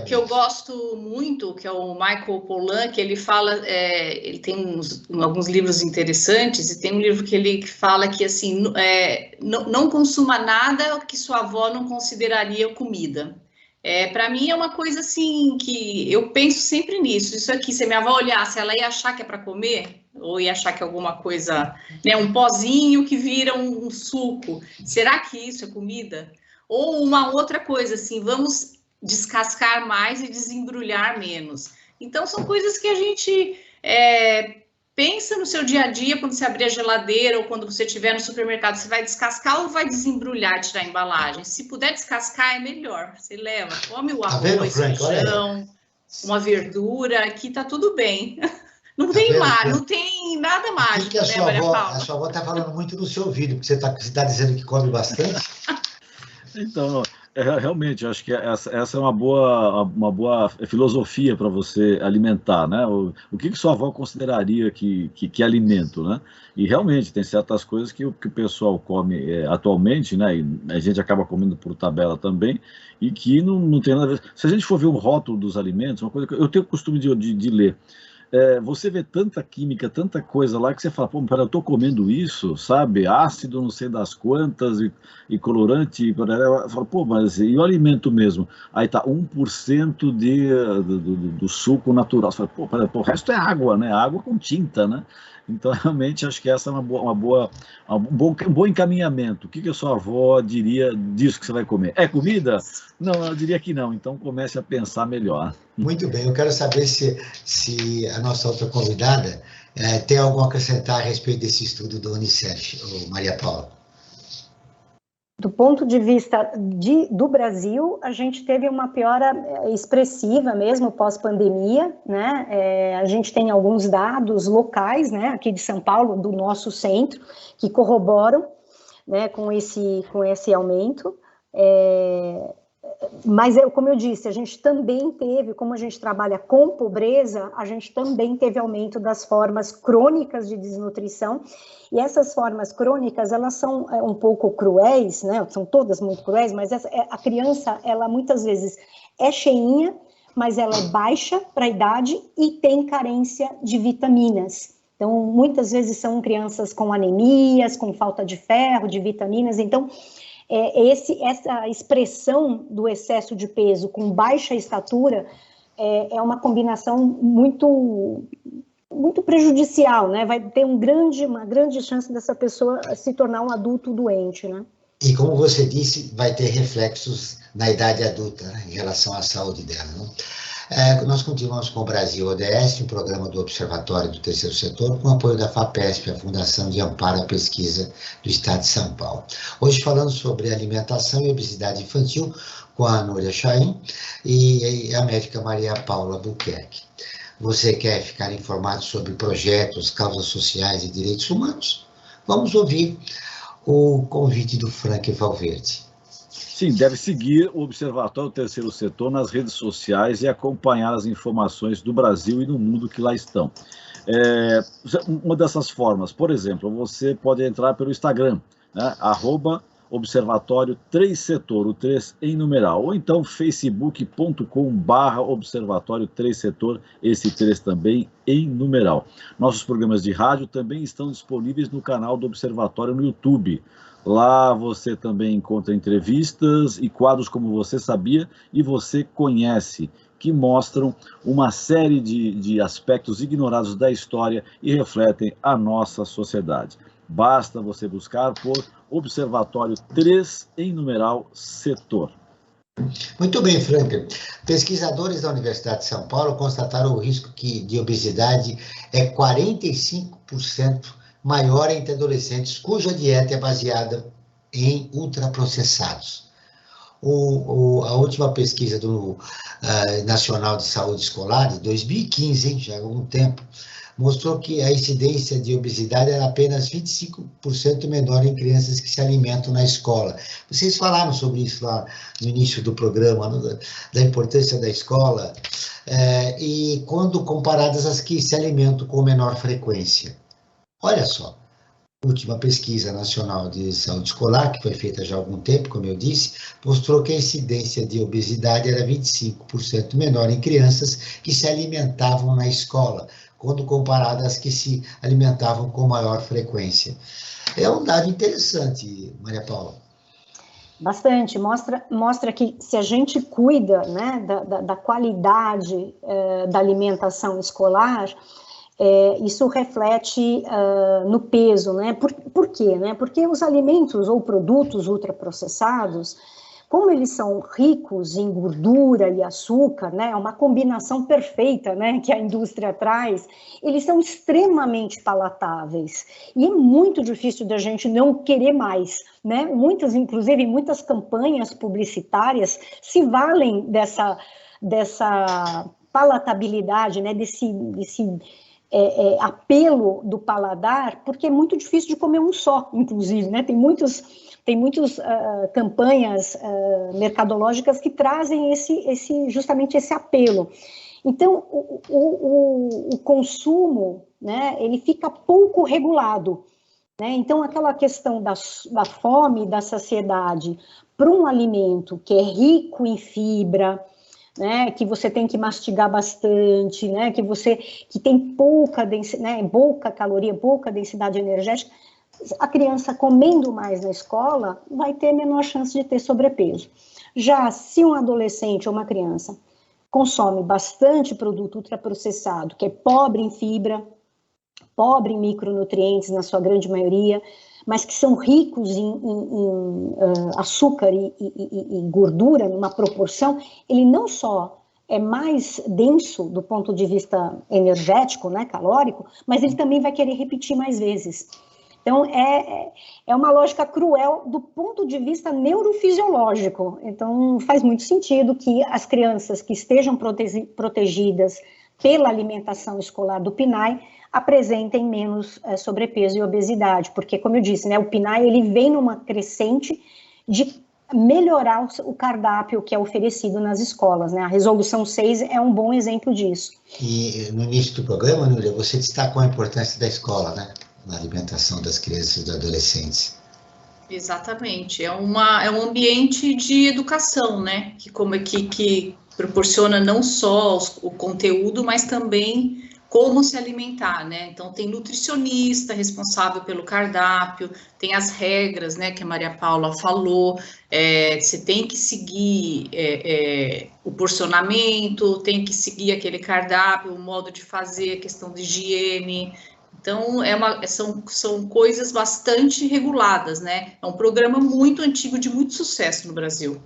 que eu gosto muito, que é o Michael Pollan, que ele fala, ele tem alguns livros interessantes, e tem um livro que ele fala que, assim, não consuma nada que sua avó não consideraria comida. Para mim é uma coisa, assim, que eu penso sempre nisso. Isso aqui, se minha avó olhasse, ela ia achar que é para comer? Ou ia achar que é alguma coisa, né, um pozinho que vira um suco? Será que isso é comida? Ou uma outra coisa, assim, vamos descascar mais e desembrulhar menos. Então, são coisas que a gente pensa no seu dia a dia, quando você abrir a geladeira ou quando você estiver no supermercado, você vai descascar ou vai desembrulhar, tirar a embalagem? Se puder descascar, é melhor. Você leva, come o arroz, feijão, uma verdura, aqui tá tudo bem. Não tem nada mágico, que né, Maria Paula? A sua avó está falando muito no seu ouvido, porque você tá dizendo que come bastante. Então, realmente, acho que essa é uma boa filosofia para você alimentar, né? O que sua avó consideraria que é alimento, né? E realmente tem certas coisas que o pessoal come atualmente, né? E a gente acaba comendo por tabela também, e que não tem nada a ver. Se a gente for ver o rótulo dos alimentos, uma coisa que eu tenho o costume de ler. Você vê tanta química, tanta coisa lá, que você fala, pô, pera, eu tô comendo isso, sabe? Ácido, não sei das quantas, e colorante, fala, pô, mas e o alimento mesmo? Aí tá 1% do suco natural. Você fala, pô, pera, o resto é água, né? Água com tinta, né? Então, realmente, acho que essa é um bom encaminhamento. O que a sua avó diria disso que você vai comer? É comida? Não, eu diria que não. Então, comece a pensar melhor. Muito bem. Eu quero saber se a nossa outra convidada tem algo a acrescentar a respeito desse estudo do Unicef, Maria Paula. Do ponto de vista do Brasil, a gente teve uma piora expressiva mesmo pós-pandemia, né? A gente tem alguns dados locais, né, aqui de São Paulo, do nosso centro, que corroboram, né, com esse aumento. Mas, como eu disse, a gente também teve, como a gente trabalha com pobreza, a gente também teve aumento das formas crônicas de desnutrição, e essas formas crônicas, elas são um pouco cruéis, né? São todas muito cruéis, mas a criança, ela muitas vezes é cheinha, mas ela é baixa para a idade e tem carência de vitaminas. Então, muitas vezes são crianças com anemias, com falta de ferro, de vitaminas. Então, essa expressão do excesso de peso com baixa estatura é uma combinação muito prejudicial, né? Vai ter uma grande chance dessa pessoa se tornar um adulto doente, né? E como você disse, vai ter reflexos na idade adulta, né, em relação à saúde dela, né? Nós continuamos com o Brasil ODS, um programa do Observatório do Terceiro Setor, com apoio da FAPESP, a Fundação de Amparo à Pesquisa do Estado de São Paulo. Hoje falando sobre alimentação e obesidade infantil, com a Núria Chaim e a médica Maria Paula Buquerque. Você quer ficar informado sobre projetos, causas sociais e direitos humanos? Vamos ouvir o convite do Frank Valverde. Sim, deve seguir o Observatório do Terceiro Setor nas redes sociais e acompanhar as informações do Brasil e do mundo que lá estão. Uma dessas formas, por exemplo, você pode entrar pelo Instagram, né, @Observatório 3 Setor, o 3 em numeral, ou então facebook.com/Observatório 3 Setor, esse 3 também em numeral. Nossos programas de rádio também estão disponíveis no canal do Observatório no YouTube. Lá você também encontra entrevistas e quadros como Você Sabia e Você Conhece, que mostram uma série de aspectos ignorados da história e refletem a nossa sociedade. Basta você buscar por Observatório 3 em numeral Setor. Muito bem, Frank. Pesquisadores da Universidade de São Paulo constataram o risco de obesidade é 45% maior entre adolescentes cuja dieta é baseada em ultraprocessados. A última pesquisa do Nacional de Saúde Escolar, de 2015, hein, já há algum tempo, mostrou que a incidência de obesidade era apenas 25% menor em crianças que se alimentam na escola. Vocês falaram sobre isso lá no início do programa, da importância da escola, e quando comparadas às que se alimentam com menor frequência. Olha só, a última pesquisa nacional de saúde escolar, que foi feita já há algum tempo, como eu disse, mostrou que a incidência de obesidade era 25% menor em crianças que se alimentavam na escola, quando comparadas às que se alimentavam com maior frequência. É um dado interessante, Maria Paula. Bastante, mostra que se a gente cuida, né, da qualidade da alimentação escolar, isso reflete no peso, né? Por quê? Né? Porque os alimentos ou produtos ultraprocessados, como eles são ricos em gordura e açúcar, né? É uma combinação perfeita, né, que a indústria traz, eles são extremamente palatáveis. E é muito difícil da gente não querer mais, né? Inclusive, muitas campanhas publicitárias se valem dessa palatabilidade, né? Desse apelo do paladar, porque é muito difícil de comer um só, inclusive, né? Tem muitas campanhas mercadológicas que trazem justamente esse apelo. Então, o consumo, né, ele fica pouco regulado, né? Então, aquela questão da fome, da saciedade para um alimento que é rico em fibra, né, que você tem que mastigar bastante, né, que tem pouca caloria, pouca densidade energética, a criança comendo mais na escola vai ter menor chance de ter sobrepeso. Já se um adolescente ou uma criança consome bastante produto ultraprocessado, que é pobre em fibra, pobre em micronutrientes na sua grande maioria, mas que são ricos em açúcar e gordura numa proporção, ele não só é mais denso do ponto de vista energético, né, calórico, mas ele também vai querer repetir mais vezes. Então, é uma lógica cruel do ponto de vista neurofisiológico. Então, faz muito sentido que as crianças que estejam protegidas pela alimentação escolar do PNAE apresentem menos sobrepeso e obesidade, porque, como eu disse, né, o PNAE ele vem numa crescente de melhorar o cardápio que é oferecido nas escolas, né? A Resolução 6 é um bom exemplo disso. E no início do programa, Núria, você destacou a importância da escola, né, na alimentação das crianças e dos adolescentes. Exatamente, é um ambiente de educação, né, que proporciona não só o conteúdo, mas também como se alimentar, né? Então, tem nutricionista responsável pelo cardápio, tem as regras, né, que a Maria Paula falou, você tem que seguir o porcionamento, tem que seguir aquele cardápio, o modo de fazer, a questão de higiene. Então, são coisas bastante reguladas, né? É um programa muito antigo, de muito sucesso no Brasil.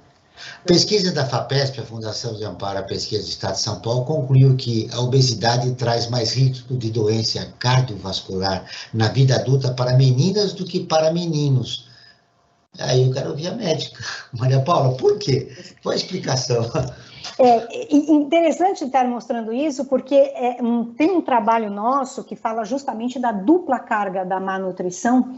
Pesquisa da FAPESP, a Fundação de Amparo à Pesquisa do Estado de São Paulo, concluiu que a obesidade traz mais risco de doença cardiovascular na vida adulta para meninas do que para meninos. Aí eu quero ouvir a médica. Maria Paula, por quê? Qual a explicação? Interessante estar mostrando isso, porque tem um trabalho nosso que fala justamente da dupla carga da má nutrição,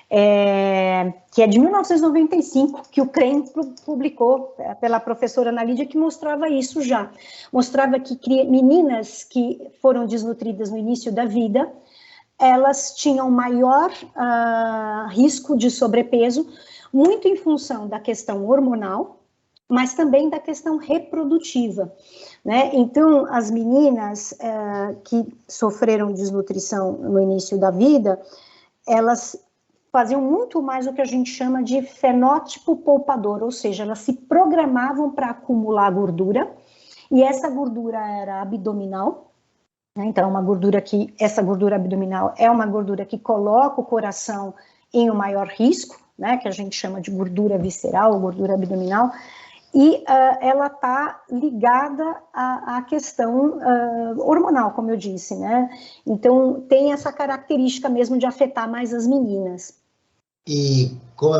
que é de 1995, que o CREM publicou pela professora Ana Lídia, que mostrava isso já. Mostrava que meninas que foram desnutridas no início da vida, elas tinham maior risco de sobrepeso, muito em função da questão hormonal, mas também da questão reprodutiva, né? Então, as meninas que sofreram desnutrição no início da vida, elas faziam muito mais o que a gente chama de fenótipo poupador, ou seja, elas se programavam para acumular gordura, e essa gordura era abdominal, né? Então, essa gordura abdominal é uma gordura que coloca o coração em um maior risco, né? Que a gente chama de gordura visceral, ou gordura abdominal, e ela está ligada à questão hormonal, como eu disse, né? Então, tem essa característica mesmo de afetar mais as meninas. E como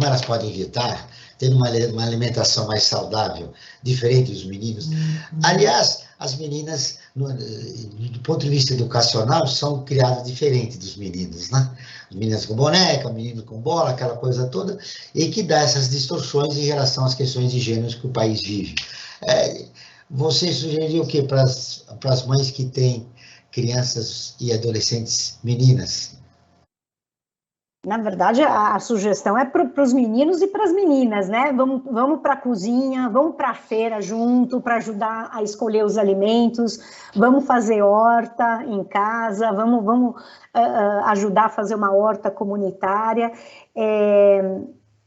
elas podem evitar, tendo uma alimentação mais saudável, diferente dos meninos? Aliás, as meninas, do ponto de vista educacional, são criadas diferente dos meninos, né? As meninas com boneca, meninos com bola, aquela coisa toda, e que dá essas distorções em relação às questões de gêneros que o país vive. Você sugeriria o quê para as mães que têm crianças e adolescentes meninas? Na verdade, a sugestão é para os meninos e para as meninas, né? Vamos para a cozinha, vamos para a feira junto, para ajudar a escolher os alimentos, vamos fazer horta em casa, vamos ajudar a fazer uma horta comunitária.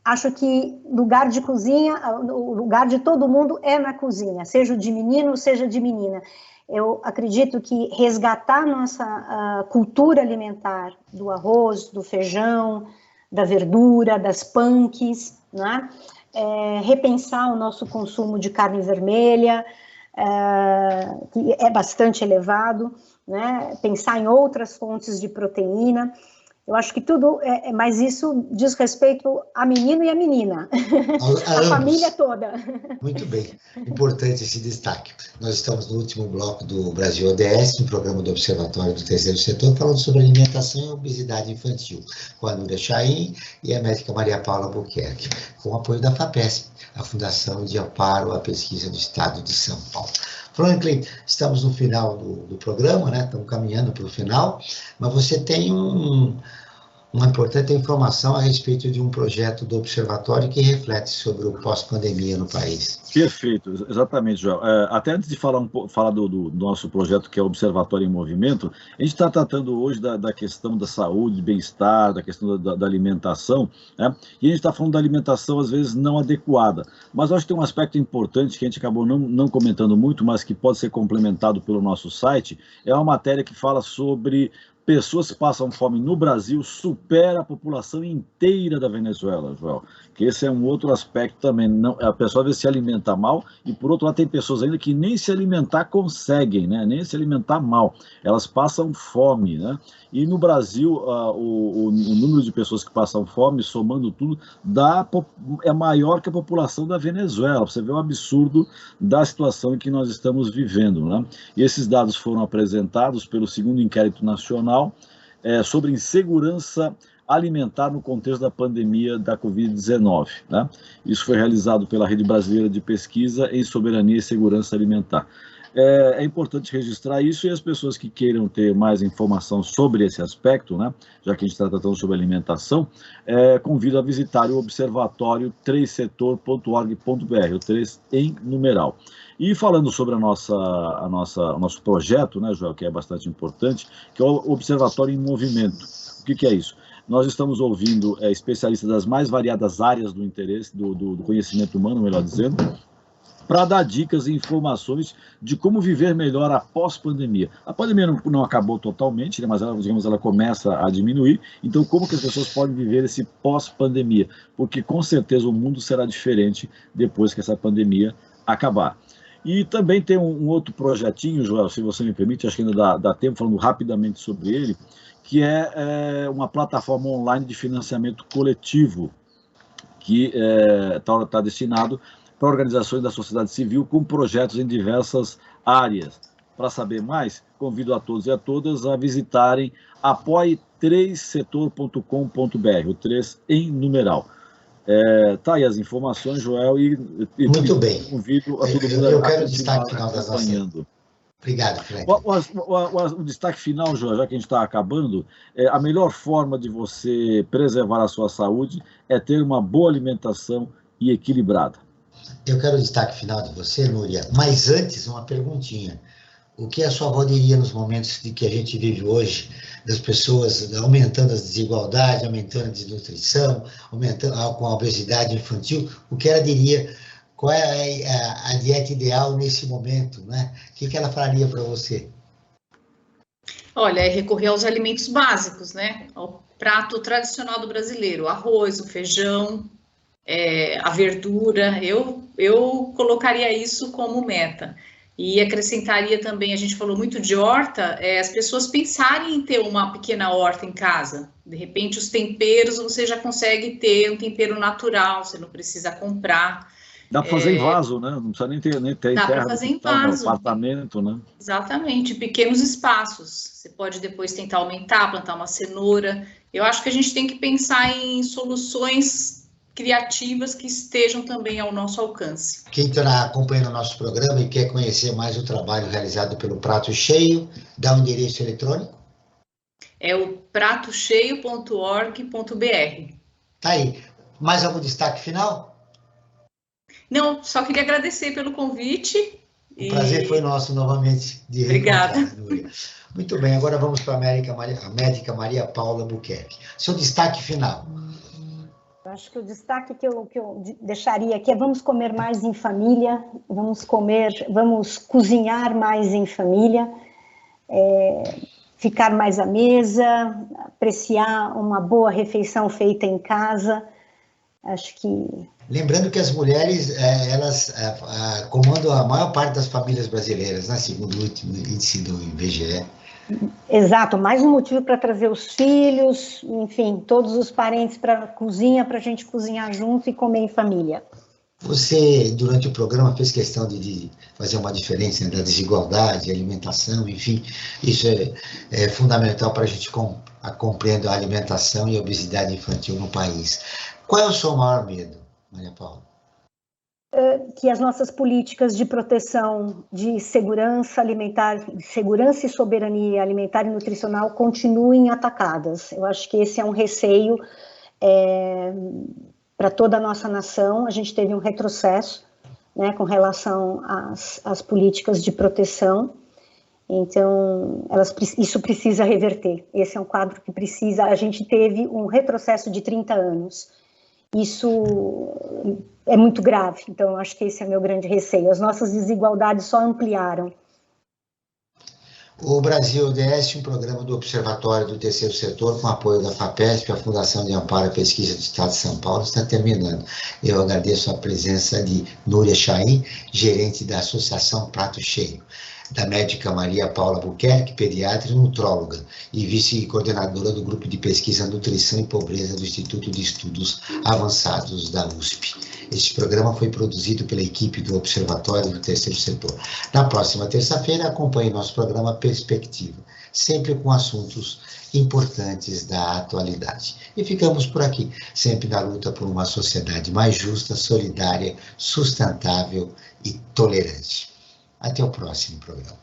Acho que lugar de cozinha, o lugar de todo mundo é na cozinha, seja de menino, seja de menina. Eu acredito que resgatar nossa cultura alimentar do arroz, do feijão, da verdura, das panques, né? Repensar o nosso consumo de carne vermelha, que é bastante elevado, né? Pensar em outras fontes de proteína. Eu acho que tudo, mas isso diz respeito a menino e a menina, a família toda. Muito bem, importante esse destaque. Nós estamos no último bloco do Brasil ODS, no programa do Observatório do Terceiro Setor, falando sobre alimentação e obesidade infantil, com a Núria Chaim e a médica Maria Paula Albuquerque, com o apoio da FAPESP, a Fundação de Amparo à Pesquisa do Estado de São Paulo. Franklin, estamos no final do programa, né? Estamos caminhando para o final, mas você tem uma importante informação a respeito de um projeto do Observatório que reflete sobre o pós-pandemia no país. Perfeito, exatamente, Joel. Até antes de falar do nosso projeto, que é o Observatório em Movimento, a gente está tratando hoje da questão da saúde, bem-estar, da questão da alimentação, né? E a gente está falando da alimentação, às vezes, não adequada. Mas eu acho que tem um aspecto importante que a gente acabou não comentando muito, mas que pode ser complementado pelo nosso site, é uma matéria que fala sobre pessoas que passam fome no Brasil supera a população inteira da Venezuela, Joel. Que esse é um outro aspecto também. A pessoa às vezes se alimenta mal e, por outro lado, tem pessoas ainda que nem se alimentar conseguem, né? Nem se alimentar mal. Elas passam fome, né? E no Brasil, o número de pessoas que passam fome, somando tudo, é maior que a população da Venezuela. Você vê o absurdo da situação em que nós estamos vivendo, né? E esses dados foram apresentados pelo segundo inquérito nacional sobre insegurança alimentar no contexto da pandemia da Covid-19, né? Isso foi realizado pela Rede Brasileira de Pesquisa em Soberania e Segurança Alimentar. É importante registrar isso, e as pessoas que queiram ter mais informação sobre esse aspecto, né, já que a gente está tratando sobre alimentação, convido a visitar o observatório 3setor.org.br, o 3 em numeral. E falando sobre o nosso projeto, né, Joel, que é bastante importante, que é o Observatório em Movimento. O que é isso? Nós estamos ouvindo especialistas das mais variadas áreas do interesse, do conhecimento humano, melhor dizendo, para dar dicas e informações de como viver melhor após pandemia. A pandemia não acabou totalmente, né, mas ela começa a diminuir. Então, como que as pessoas podem viver esse pós-pandemia? Porque, com certeza, o mundo será diferente depois que essa pandemia acabar. E também tem um outro projetinho, Joel, se você me permite, acho que ainda dá tempo, falando rapidamente sobre ele, que é uma plataforma online de financiamento coletivo, que está destinado para organizações da sociedade civil com projetos em diversas áreas. Para saber mais, convido a todos e a todas a visitarem apoie3setor.com.br, o 3 em numeral. Tá aí as informações, Joel, e muito bem. Convido a todo mundo eu quero o destaque final das nossas. Obrigado, Fred. O destaque final, Joel, já que a gente está acabando, a melhor forma de você preservar a sua saúde é ter uma boa alimentação e equilibrada. Eu quero o destaque final de você, Núria, mas antes uma perguntinha. O que a sua avó diria nos momentos de que a gente vive hoje, das pessoas aumentando as desigualdades, aumentando a desnutrição, aumentando com a obesidade infantil, o que ela diria, qual é a dieta ideal nesse momento, né? O que ela falaria para você? Olha, é recorrer aos alimentos básicos, né? Ao prato tradicional do brasileiro, o arroz, o feijão, a verdura, eu colocaria isso como meta. E acrescentaria também, a gente falou muito de horta, as pessoas pensarem em ter uma pequena horta em casa. De repente, os temperos, você já consegue ter um tempero natural, você não precisa comprar. Dá para fazer em vaso, né? Não precisa nem ter dá terra, para fazer em vaso. Apartamento, né? Exatamente, pequenos espaços. Você pode depois tentar aumentar, plantar uma cenoura. Eu acho que a gente tem que pensar em soluções criativas que estejam também ao nosso alcance. Quem está acompanhando o nosso programa e quer conhecer mais o trabalho realizado pelo Prato Cheio, dá um endereço eletrônico? É o pratocheio.org.br. Tá aí. Mais algum destaque final? Não, só queria agradecer pelo convite. O prazer foi nosso novamente de Obrigada. Núria. Muito bem, agora vamos para a médica Maria Paula Buquerque. Seu destaque final. Eu acho que o destaque que eu deixaria aqui é vamos comer mais em família, vamos cozinhar mais em família, ficar mais à mesa, apreciar uma boa refeição feita em casa. Acho que... Lembrando que as mulheres, elas comandam a maior parte das famílias brasileiras, né? Segundo o último índice do IBGE. Exato, mais um motivo para trazer os filhos, enfim, todos os parentes para a cozinha, para a gente cozinhar junto e comer em família. Você, durante o programa, fez questão de fazer uma diferença, né, da desigualdade, alimentação, enfim, isso é fundamental para a gente compreender a alimentação e a obesidade infantil no país. Qual é o seu maior medo, Maria Paula? Que as nossas políticas de proteção de segurança alimentar, segurança e soberania alimentar e nutricional continuem atacadas. Eu acho que esse é um receio para toda a nossa nação. A gente teve um retrocesso, né, com relação às políticas de proteção. Então, isso precisa reverter. Esse é um quadro que precisa... A gente teve um retrocesso de 30 anos. Isso é muito grave, então acho que esse é meu grande receio. As nossas desigualdades só ampliaram. O Brasil ODS, um programa do Observatório do Terceiro Setor, com apoio da FAPESP, a Fundação de Amparo à Pesquisa do Estado de São Paulo, está terminando. Eu agradeço a presença de Núria Chaim, gerente da Associação Prato Cheio, da médica Maria Paula Buquerque, pediatra e nutróloga, e vice-coordenadora do Grupo de Pesquisa Nutrição e Pobreza do Instituto de Estudos Avançados da USP. Este programa foi produzido pela equipe do Observatório do Terceiro Setor. Na próxima terça-feira, acompanhe nosso programa Perspectiva, sempre com assuntos importantes da atualidade. E ficamos por aqui, sempre na luta por uma sociedade mais justa, solidária, sustentável e tolerante. Até o próximo programa.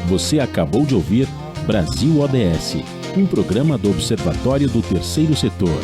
Você acabou de ouvir Brasil ODS, um programa do Observatório do Terceiro Setor.